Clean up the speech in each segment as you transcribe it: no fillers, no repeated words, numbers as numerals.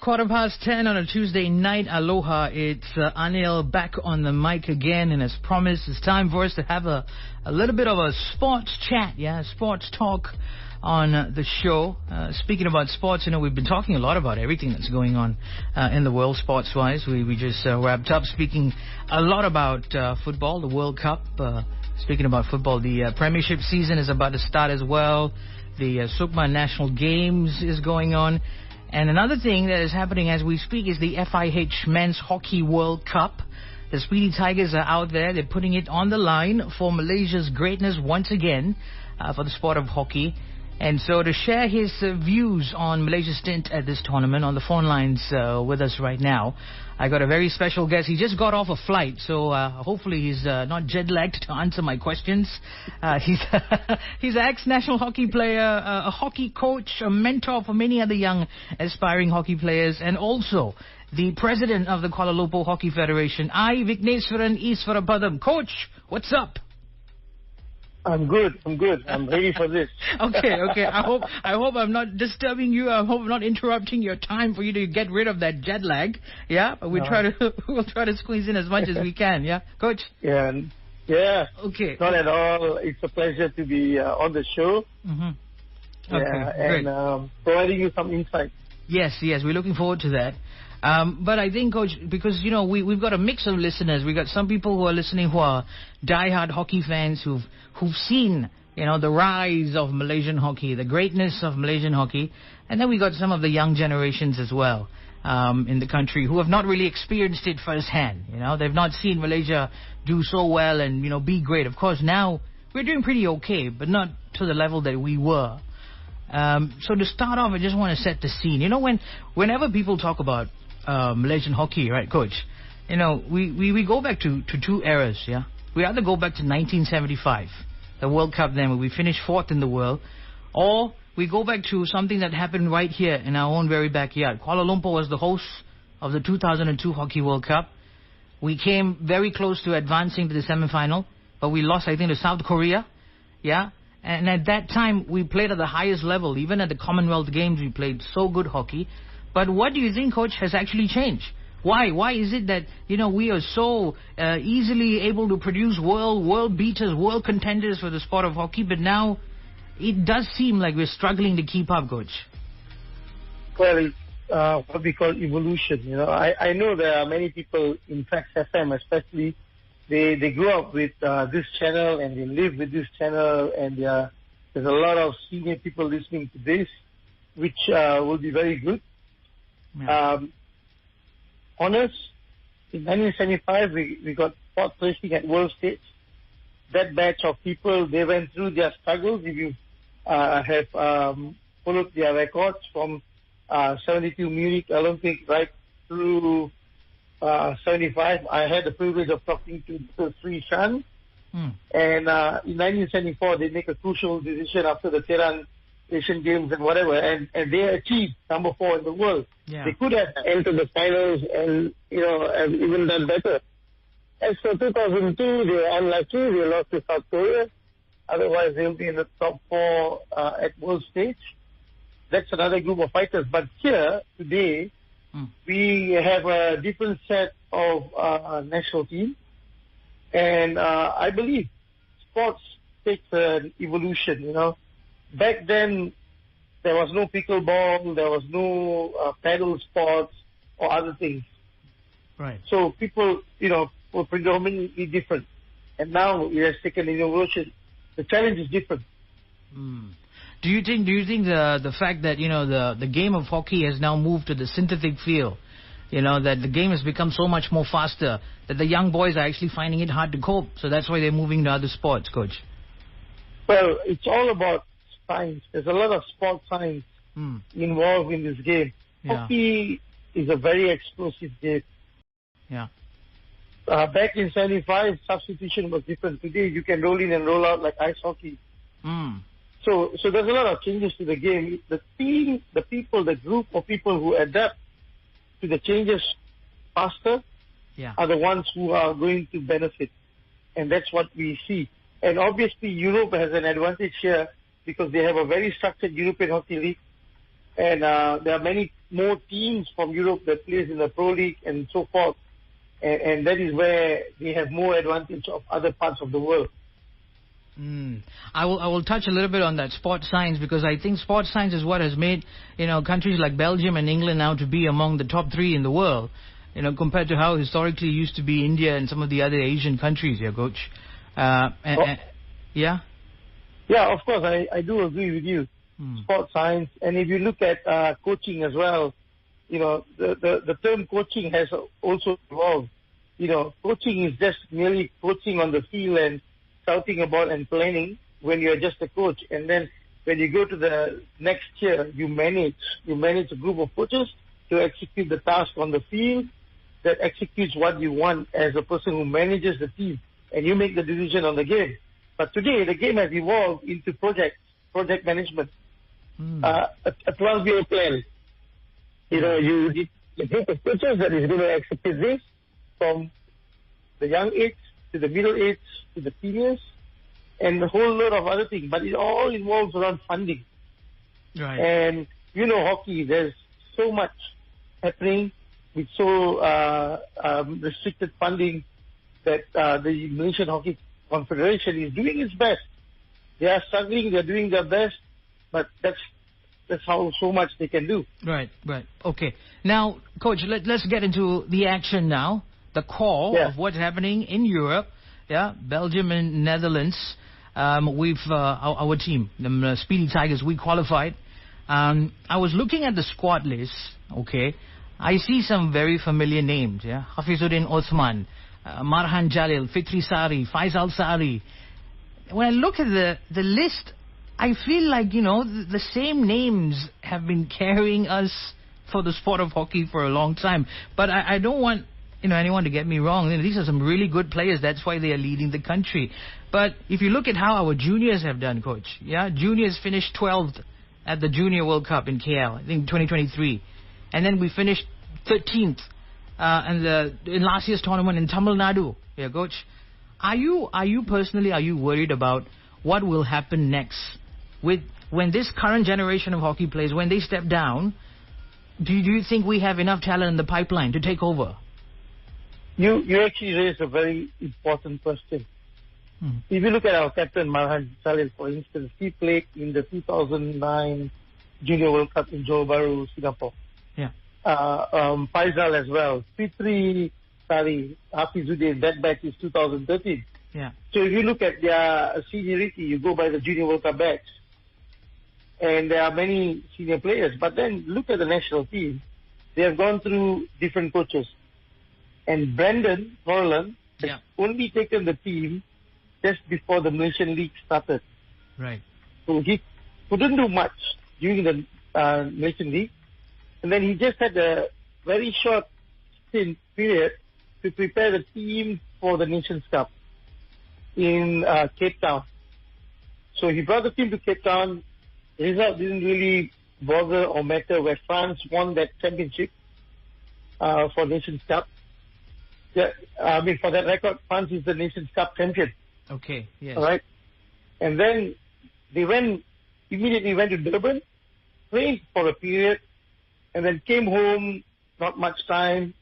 10:15 on a Tuesday night. Aloha. It's Anil back on the mic again, and as promised, it's time for us to have a little bit of a sports chat, sports talk on the show. Speaking about sports, we've been talking a lot about everything that's going on in the world sports-wise. We just wrapped up speaking a lot about football, the World Cup. Speaking about football, the Premiership season is about to start as well. The Sukma National Games is going on. And another thing that is happening as we speak is the FIH Men's Hockey World Cup. The Speedy Tigers are out there. They're putting it on the line for Malaysia's greatness once again for the sport of hockey. And so to share his views on Malaysia's stint at this tournament on the phone lines with us right now, I got a very special guest. He just got off a flight, so hopefully he's not jet-lagged to answer my questions. He's an ex-national hockey player, a hockey coach, a mentor for many other young aspiring hockey players, and also the president of the Kuala Lumpur Hockey Federation, I Vikneswaran Iswarapatham. Coach, what's up? I'm good. I'm ready for this. Okay. I hope I'm not disturbing you. I hope I'm not interrupting your time for you to get rid of that jet lag. Yeah, but we'll try to squeeze in as much as we can. Yeah, Coach. Yeah. Okay. Not at all. It's a pleasure to be on the show. Mm-hmm. Okay. Yeah, and providing you some insight. Yes. We're looking forward to that. But I think, Coach, because, we've got a mix of listeners. We've got some people who are listening who are diehard hockey fans who've seen, the rise of Malaysian hockey, the greatness of Malaysian hockey. And then we got some of the young generations as well in the country who have not really experienced it firsthand. They've not seen Malaysia do so well and, be great. Of course, now we're doing pretty okay, but not to the level that we were. So to start off, I just want to set the scene. Whenever people talk about Malaysian hockey, right, Coach? We go back to two eras, yeah? We either go back to 1975, the World Cup then, where we finished fourth in the world, or we go back to something that happened right here in our own very backyard. Kuala Lumpur was the host of the 2002 Hockey World Cup. We came very close to advancing to the semi-final, but we lost, I think, to South Korea, yeah? And at that time, we played at the highest level. Even at the Commonwealth Games, we played so good hockey. But what do you think, Coach, has actually changed? Why? Why is it that, we are so easily able to produce world beaters, world contenders for the sport of hockey, but now it does seem like we're struggling to keep up, Coach? Well, it's what we call evolution. I know there are many people in Fax FM, especially, they grew up with this channel and they live with this channel, and there's a lot of senior people listening to this, which will be very good. Yeah. Honors, in 1975, we got fourth placing at world stage. That batch of people, they went through their struggles. If you have followed their records from 72 Munich Olympic right through 75, I had the privilege of talking to Sri Shan. And in 1974, they make a crucial decision after the Tehran Asian Games and whatever, and they achieved number 4 in the world. Yeah. They could have entered the finals and, have even done better. As for 2002, they were unlucky. They lost to South Korea. Otherwise, they'll be in the top 4 at world stage. That's another group of fighters. But here, today, we have a different set of national teams. And I believe sports takes an evolution, Back then, there was no pickleball, there was no paddle sports or other things. Right. So people, were predominantly different. And now it has taken an evolution. The challenge is different. Do you think the fact that, the game of hockey has now moved to the synthetic field, that the game has become so much more faster, that the young boys are actually finding it hard to cope, so that's why they're moving to other sports, Coach? Well, it's all about science. There's a lot of sports science involved in this game. Yeah. Hockey is a very explosive game. Yeah. Back in 75, substitution was different. Today, you can roll in and roll out like ice hockey. So there's a lot of changes to the game. The team, the people, the group of people who adapt to the changes faster are the ones who are going to benefit. And that's what we see. And obviously, Europe has an advantage here because they have a very structured European Hockey League. And there are many more teams from Europe that plays in the Pro League and so forth. And that is where they have more advantage of other parts of the world. I will touch a little bit on that sports science, because I think sports science is what has made countries like Belgium and England now to be among the top 3 in the world, compared to how historically it used to be India and some of the other Asian countries. Yeah, Coach. Yeah. Yeah, of course, I do agree with you. Sports science, and if you look at coaching as well, the term coaching has also evolved. Coaching is just merely coaching on the field and shouting about and planning when you're just a coach. And then when you go to the next tier, you manage a group of coaches to execute the task on the field that executes what you want as a person who manages the team, and you make the decision on the game. But today, the game has evolved into project management, a 12-year plan. You the group of coaches that is going to execute this from the young age to the middle age to the seniors, and a whole lot of other things. But it all involves around funding. Right. And hockey, there's so much happening with so restricted funding that the Malaysian Hockey Federation is doing its best. They are struggling, they're doing their best, but that's how so much they can do. Right. Okay. Now, Coach, let's get into the action now. The core of what's happening in Europe. Yeah, Belgium and Netherlands. We've our team, the Speedy Tigers, we qualified. I was looking at the squad list. Okay, I see some very familiar names. Yeah, Hafizuddin Osman, Marhan Jalil, Fitri Sari, Faisal Sari. When I look at the list, I feel like the same names have been carrying us for the sport of hockey for a long time. But I don't want anyone to get me wrong. These are some really good players. That's why they are leading the country. But if you look at how our juniors have done, Coach, juniors finished 12th at the Junior World Cup in KL, I think 2023, and then we finished 13th in last year's tournament in Tamil Nadu. Yeah, Coach. Are you personally worried about what will happen next when this current generation of hockey players, when they step down? Do you think we have enough talent in the pipeline to take over? You actually raised a very important question. If you look at our captain, Marhan Jalil, for instance, he played in the 2009 Junior World Cup in Johor Bahru, Singapore. Yeah. Faisal as well. Fitri Sari, Hafizuddin, that batch is 2013. Yeah. So if you look at their seniority, you go by the Junior World Cup batch. And there are many senior players. But then look at the national team. They have gone through different coaches. And Brandon Norland has only taken the team just before the Malaysian League started. Right. So he couldn't do much during the Malaysian League. And then he just had a very short stint period to prepare the team for the Nations Cup in Cape Town. So he brought the team to Cape Town. The result didn't really bother or matter, where France won that championship for Nations Cup. Yeah, for that record, France is the Nations Cup champion. Okay, yes. All right. And then they immediately went to Durban, played for a period, and then came home, not much time,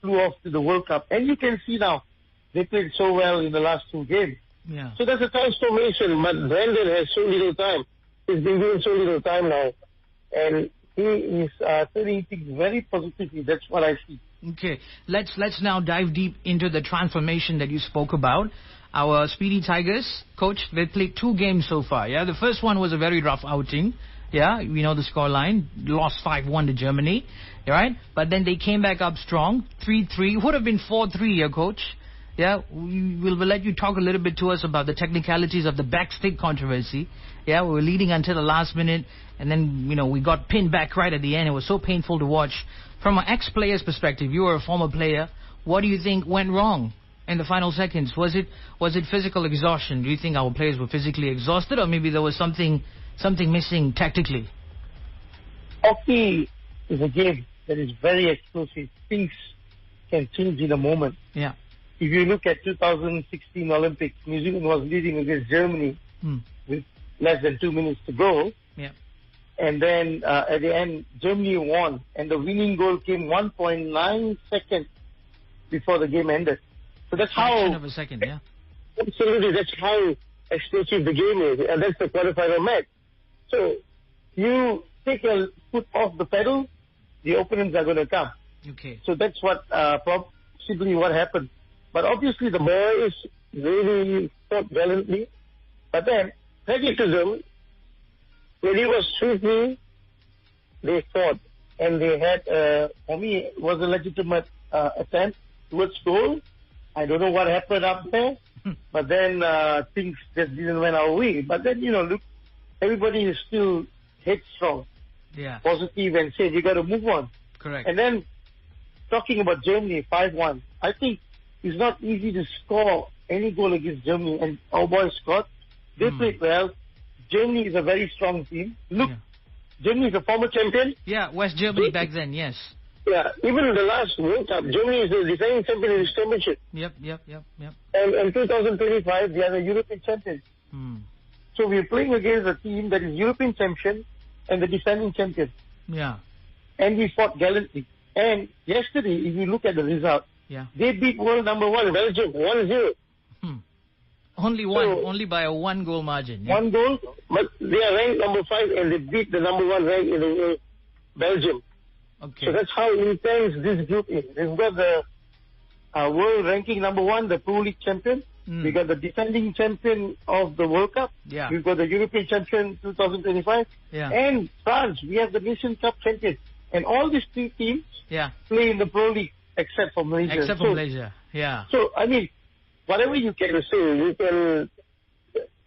flew off to the World Cup. And you can see now, they played so well in the last 2 games. Yeah. So that's a transformation, but Brandon has so little time. He's been given so little time now. And he is turning things very positively. That's what I see. Okay, let's now dive deep into the transformation that you spoke about. Our Speedy Tigers, Coach, they played 2 games so far. Yeah, the first one was a very rough outing. Yeah, we know the scoreline, lost 5-1 to Germany. Right, but then they came back up strong, 3-3. Would have been 4-3, yeah, Coach. Yeah, we'll let you talk a little bit to us about the technicalities of the backstick controversy. Yeah, we were leading until the last minute, and then we got pinned back right at the end. It was so painful to watch. From an ex-player's perspective, you were a former player. What do you think went wrong in the final seconds? Was it physical exhaustion? Do you think our players were physically exhausted, or maybe there was something missing tactically? Hockey is a game that is very explosive. Things can change in a moment. Yeah. If you look at 2016 Olympics, New Zealand was leading against Germany with less than 2 minutes to go. Yeah. And then at the end, Germany won. And the winning goal came 1.9 seconds before the game ended. So that's how... Fraction of a second, yeah. Absolutely, that's how explosive the game is. And that's the quarterfinal match. So you take your foot off the pedal, the opponents are going to come. Okay. So that's what possibly what happened. But obviously the boys really fought valiantly. But then, credit to them, when it was 3-3, they fought. And they had, for me, it was a legitimate attempt towards goal. I don't know what happened up there. But then things just didn't went our way. But then, look, everybody is still headstrong. Yeah. Positive and said, you got to move on. Correct. And then, talking about Germany, 5-1, I think it's not easy to score any goal against Germany, and our boys scored. They played well. Germany is a very strong team. Look, Germany is a former champion. Yeah, West Germany back then, yes. Yeah, even in the last World Cup, Germany is the defending champion in this championship. Yep. And in 2025, they are the European champions. So we're playing against a team that is European champion and the defending champion. Yeah. And we fought gallantly. And yesterday, if you look at the result, they beat world number 1, Belgium, 1-0. Only one, only by a 1-goal margin. Yeah? 1 goal, but they are ranked number 5 and they beat the number 1 rank in the world, Belgium. Okay. So that's how intense this group is. We've got the world ranking number 1, the Pro League champion. We got the defending champion of the World Cup. Yeah. We've got the European champion 2025. Yeah. And France, we have the Nation Cup champion. And all these 3 teams play in the Pro League except for Malaysia. Except for Malaysia, yeah. So, I mean, whatever you can say, you can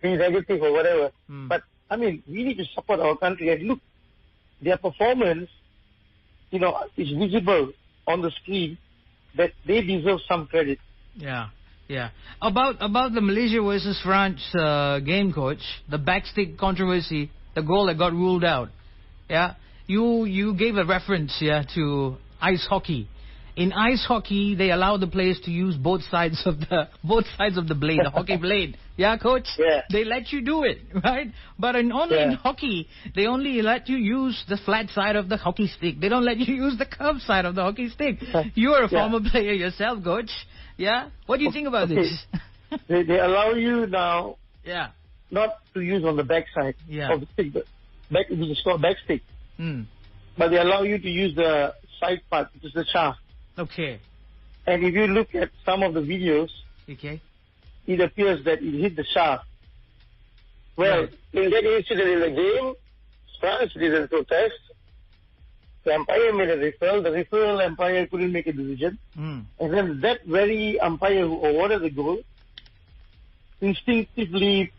be negative or whatever. But, I mean, we need to support our country. And look, their performance, is visible on the screen that they deserve some credit. Yeah. About the Malaysia versus France game, coach, the backstick controversy, the goal that got ruled out. Yeah. You gave a reference to ice hockey. In ice hockey, they allow the players to use both sides of the blade, the hockey blade. Yeah, coach? Yeah. They let you do it, right? But in hockey, they only let you use the flat side of the hockey stick. They don't let you use the curved side of the hockey stick. You are a former player yourself, coach. Yeah? What do you think about this? They allow you now not to use on the back side of the stick, but it is called back stick. But they allow you to use the side part, which is the shaft. Okay. And if you look at some of the videos, it appears that it hit the shaft. Well, in that incident in the game, France didn't protest. The umpire made a referral. The referral umpire couldn't make a decision. And then that very umpire who awarded the goal instinctively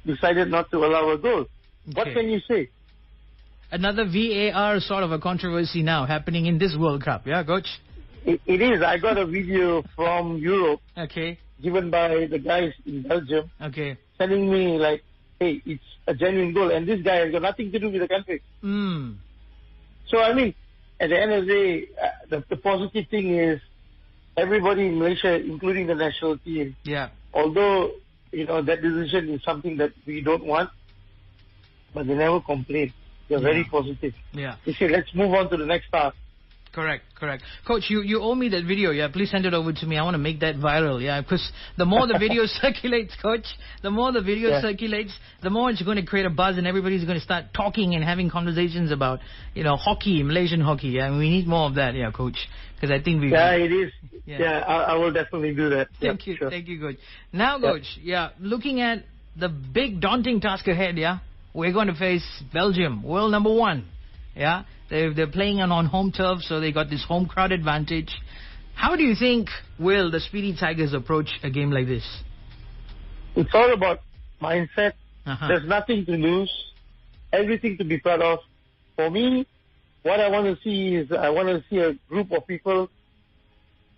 decided not to allow a goal. What can you say? Another VAR sort of a controversy now happening in this World Cup, yeah, coach? It is. I got a video from Europe given by the guys in Belgium telling me like, hey, it's a genuine goal and this guy has got nothing to do with the country. So, I mean, at the end of the day, the positive thing is everybody in Malaysia, including the national team, although, that decision is something that we don't want, but they never complain. They're very positive. You see, let's move on to the next task. Correct. Coach, you owe me that video, Please send it over to me. I want to make that viral, because the more the video circulates, Coach, the more the video circulates, the more it's going to create a buzz and everybody's going to start talking and having conversations about, hockey, Malaysian hockey. And we need more of that, Coach, because I think we... Yeah, it is. I will definitely do that. Thank you, Coach. Now, Coach, looking at the big daunting task ahead, we're going to face Belgium, world number 1. They're playing on home turf, so they got this home crowd advantage. How do you think will the Speedy Tigers approach a game like this? It's all about mindset. There's nothing to lose, everything to be proud of. For me, what I want to see is a group of people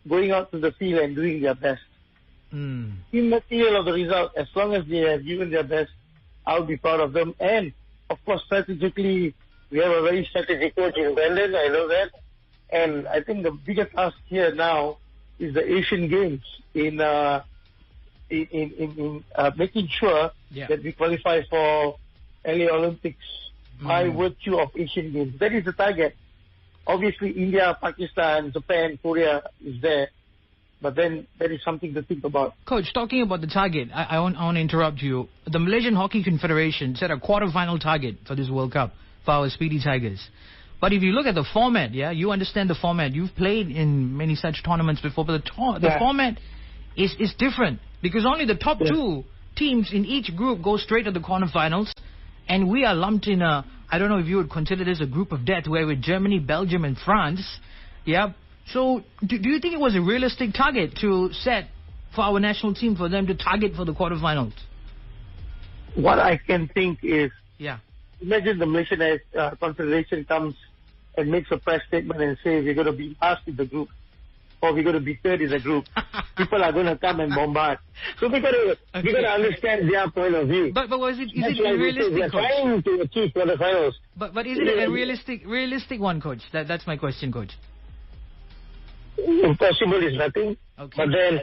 going out to the field and doing their best. Immaterial of the result, as long as they have given their best, I'll be proud of them. And, of course, strategically, we have a very strategic coach in Brandon, I know that. And I think the bigger task here now is the Asian Games in making sure that we qualify for LA Olympics by virtue of Asian Games. That is the target. Obviously, India, Pakistan, Japan, Korea is there. But then that is something to think about. Coach, talking about the target, I want to interrupt you. The Malaysian Hockey Confederation set a quarter-final target for this World Cup for our Speedy Tigers. But if you look at the format, you understand the format. You've played in many such tournaments before, but the format is different because only the top two teams in each group go straight to the quarterfinals, and we are lumped in a, I don't know if you would consider this a group of death, where with Germany, Belgium, and France. So, do you think it was a realistic target to set for our national team, for them to target for the quarterfinals? What I can think is, imagine the Malaysian Confederation comes and makes a press statement and says we're going to be last in the group, or we're going to be third in the group. People are going to come and bombard. So we got to understand their point of view. But is it realistic? We're trying to achieve quarterfinals. But is it a realistic one, Coach? That's my question, Coach. Impossible is nothing. Okay. But then,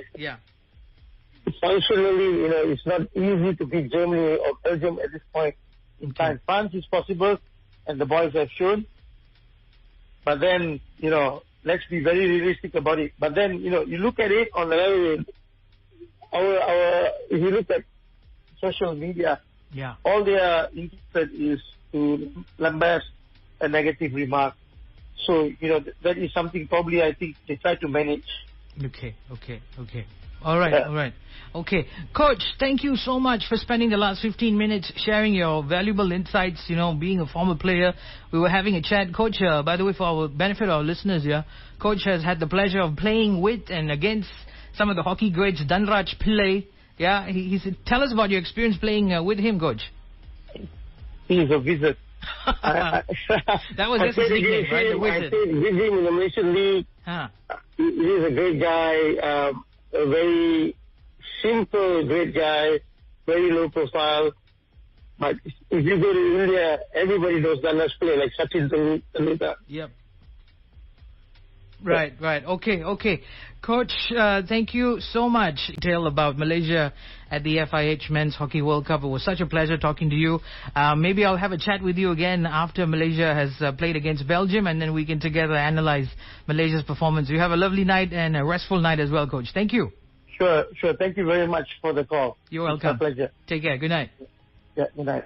functionally, it's not easy to beat Germany or Belgium at this point in time. France is possible, and the boys have shown. But then, let's be very realistic about it. But then, you look at it on the level, if you look at social media, all they are interested is to lambast a negative remark. So, that is something probably I think they try to manage. Okay. All right. Okay. Coach, thank you so much for spending the last 15 minutes sharing your valuable insights, being a former player. We were having a chat. Coach, by the way, for our benefit of our listeners, Coach has had the pleasure of playing with and against some of the hockey greats, Danraj Pillai. He said, tell us about your experience playing with him, Coach. He's a wizard. That was his nickname, right? The wizard. I played with him in the Malaysian League. He's a great guy, a very simple, great guy, very low profile. But if you go to India, everybody knows Danraj Pillai, like Sachin Tendulkar. Yep. Right. Okay. Coach, thank you so much. Detail about Malaysia at the FIH Men's Hockey World Cup. It was such a pleasure talking to you. Maybe I'll have a chat with you again after Malaysia has played against Belgium, and then we can together analyze Malaysia's performance. You have a lovely night and a restful night as well, Coach. Thank you. Sure. Thank you very much for the call. You're welcome. It's a pleasure. Take care. Good night. Yeah, good night.